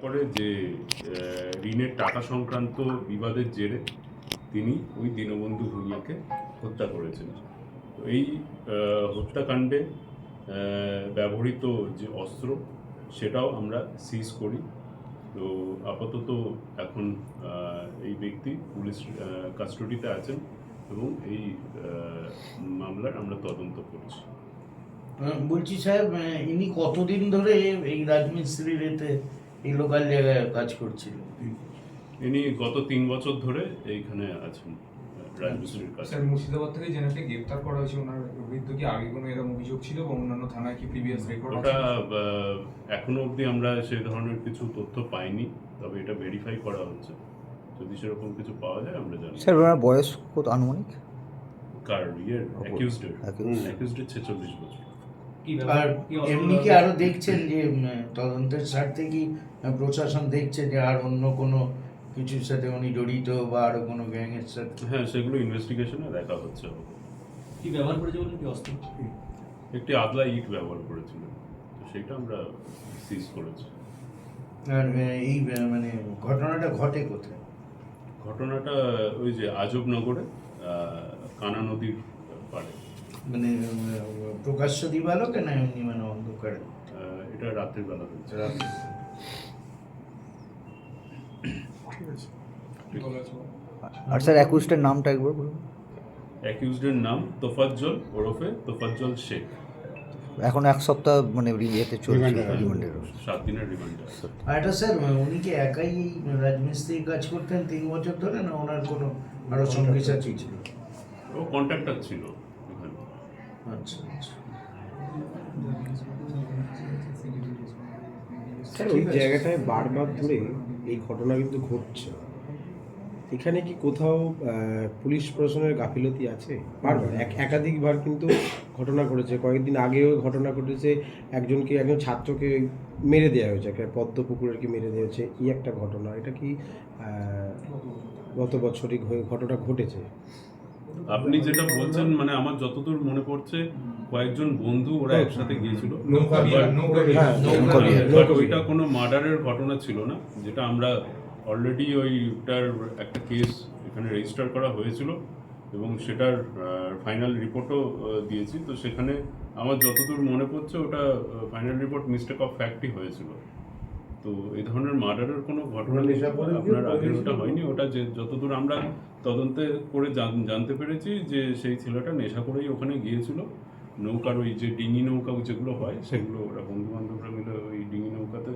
পরে যে ঋণের টাকা সংক্রান্ত বিবাদের জেরে তিনি ওই দীনবন্ধু ভূঁইয়াকে হত্যা করেছেন। তো এই হত্যাকাণ্ডে ব্যবহৃত যে অস্ত্র সেটাও আমরা সিজ করি। তো আপাতত এখন এই ব্যক্তি পুলিশ কাস্টডিতে আছেন এবং এই মামলার আমরা তদন্ত করছি। বলছি সাহেব, ইনি কতদিন ধরে এই রাজমিস্ত্রির এতে এই লোকাল জায়গায় কাজ করছিলেন? ইনি গত 3 বছর ধরে এইখানে আছেন রাজমিস্ত্রির কাজ। স্যার, মুর্শিদাবাদ থেকে যেনাকে গ্রেফতার করা হয়েছে ওনার বিরুদ্ধে কি আগে কোনো এরকম অভিযোগ ছিল বা অন্যান্য থানায় কি প্রিভিয়াস রেকর্ড আছে? ওটা এখনো অবধি আমরা সেই ধরনের কিছু তথ্য পাইনি, তবে এটা ভেরিফাই করা হচ্ছে। যদি সেরকম কিছু পাওয়া যায় আমরা জানি। স্যার ওনার বয়স কত আনুমানিক? কার অ্যাকিউজডের 46 বছর। আর এমনি কি আরো দেখছেন যে তদন্তের স্বার্থে কি প্রশাসন দেখছে যে আর অন্য কোনো কিছুর সাথে উনি জড়িত বা আরো কোনো গ্যাং এর সাথে? হ্যাঁ, সেগুলো ইনভেস্টিগেশনে দেখা হচ্ছে। কি ব্যবহার করেছে বলেন, কি অস্ত্র? একটি আদলা ইট ব্যবহার করেছিলেন, তো সেটা আমরা সিজ করেছি। আর এই মানে ঘটনাটা ঘটে কোথায়? ঘটনাটা ওই যে আজবনগরে কানা নদীর পাড়ে। মানে প্রকাশ্য দিবালোকে না এমনি মানে অন্ধকারে? এটা রাতের বেলা হয়েছে। আর স্যার অ্যাকুজডের নামটা একবার বলুন। অ্যাকিউজডের নাম তোফাজ্জল ওরফে তোফাজ্জল শেখ। এখন 1 সপ্তাহ মানে ইয়েতে চলছে রিমান্ডের। 7 দিনের রিমান্ডে। আর এটা স্যার উনি কি একাই এই রাজমিস্ত্রির কাজ করতেন 3 বছর ধরে, না ওনার কোনো আরো সঙ্গী সাথী ছিল? ও কন্ট্রাক্টর ছিল এখানে। আচ্ছা আচ্ছা। স্যার ওই জায়গাটায় বারবার ধরে এই ঘটনা কিন্তু ঘটছে, এখানে কি কোথাও পুলিশ প্রশাসনের গাফিলতি আছে? বারবার একাধিকবার কিন্তু ঘটনা ঘটেছে, কয়েকদিন আগেও ঘটনা ঘটেছে, একজন ছাত্রকে মেরে দেওয়া হয়েছে, একটা পদ্মপুকুরের কি মেরে দেওয়া হয়েছে, এই একটা ঘটনা। এটা কি গত বছরই ঘটনা ঘটেছে? আপনি যেটা বলছেন মানে আমার যতদূর মনে পড়ছে কয়েকজন বন্ধু ওরা একসাথে গিয়েছিল। ওইটা কোনো মার্ডারের ঘটনা ছিল না, যেটা আমরা অলরেডি ওইটার একটা কেস এখানে রেজিস্টার করা হয়েছিল এবং সেটার ফাইনাল রিপোর্টও দিয়েছি। তো সেখানে আমার যতদূর মনে পড়ছে ওটা ফাইনাল রিপোর্ট মিস্টেক অফ ফ্যাক্টই হয়েছিল। তো এই ধরনের মার্ডারের কোনো ঘটনা আপনার আগের ওটা হয়নি। ওটা যে যতদূর আমরা তদন্তে করে জানতে পেরেছি যে সেই ছেলেটা নেশা করেই ওখানে গিয়েছিল। নৌকার ওই যে ডিঙি নৌকা যেগুলো হয় সেগুলো ওরা বন্ধু বান্ধবরা মিলে ওই ডিঙি নৌকাতে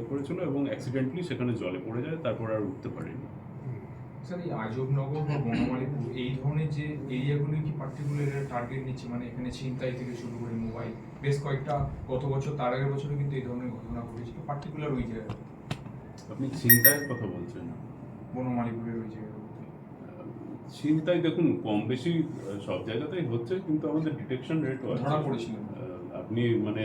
করেছিল এবং অ্যাক্সিডেন্টলি সেখানে জলে পড়ে যায়, তারপর আর উঠতে পারেনি। স্যার, এই আজবনগর বা বনমালীপুর এই ধরনের যে এরিয়াগুলো কি পার্টিকুলার টার্গেট নিচ্ছে? মানে এখানে ছিনতাই থেকে শুরু করে মোবাইল, বেশ কয়েকটা গত বছর তার আগের বছরে কিন্তু এই ধরনের ঘটনা ঘটেছিল পার্টিকুলার ওই জায়গায়। আপনি ছিনতাইয়ের কথা বলছেন? বনমালীপুরের ওই জায়গায় ছিনতাই দেখুন কম বেশি সব জায়গাতেই হচ্ছে, কিন্তু আমাদের ডিটেকশন রেট ধরা পড়েছিল। আপনি মানে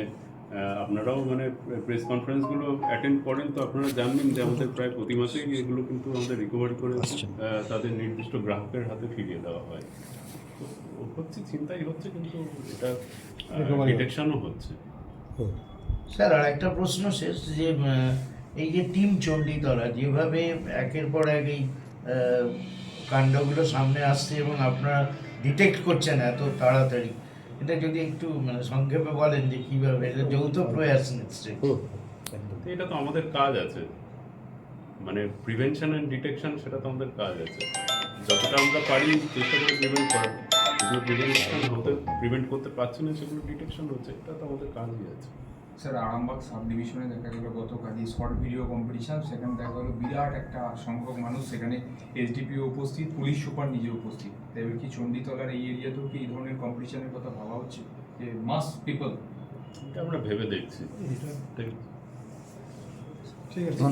আপনারাও মানে প্রেস কনফারেন্সগুলো অ্যাটেন্ড করেন, তো আপনারা জানবেন যে আমাদের প্রায় প্রতি মাসেই এগুলো কিন্তু আমাদের রিকভারি করে তাদের নির্দিষ্ট গ্রাহকের হাতে ফিরিয়ে দেওয়া হয়। তো হচ্ছে ছিনতাই হচ্ছে, কিন্তু এটা ডিটেকশনও হচ্ছে। স্যার আর একটা প্রশ্ন শেষ, যে এই যে টিম চণ্ডীতলা যেভাবে একের পর এক এই কাণ্ডগুলো সামনে আসছে এবং আপনারা ডিটেক্ট করছেন এত তাড়াতাড়ি, এটা যদি একটু মানে সংক্ষেপে বলেন যে কীভাবে এটা যৌথ প্রয়াস নিচ্ছে? এটা তো আমাদের কাজ আছে, মানে প্রিভেনশন অ্যান্ড ডিটেকশন, সেটা তো আমাদের কাজ আছে। যতটা আমরা পারি চেষ্টা করে প্রিভেন্ট করার, যেগুলো প্রিভেন্ট করতে পারছি না সেগুলো ডিটেকশন হচ্ছে, এটা তো আমাদের কাজই আছে। স্যার, আরামবাগ সাব ডিভিশনে দেখা গেল গতকালই শর্ট ভিডিও কম্পিটিশন, সেখানে দেখা গেলো বিরাট একটা সংখ্যক মানুষ, সেখানে এসডিপিও উপস্থিত, পুলিশ সুপার নিজে উপস্থিত। এবার কি চণ্ডীতলার এই এরিয়াতেও কি এই ধরনের কম্পিটিশনের কথা ভাবা হচ্ছে যে মাস পিপল? এটা আমরা ভেবে দেখছি। ঠিক আছে।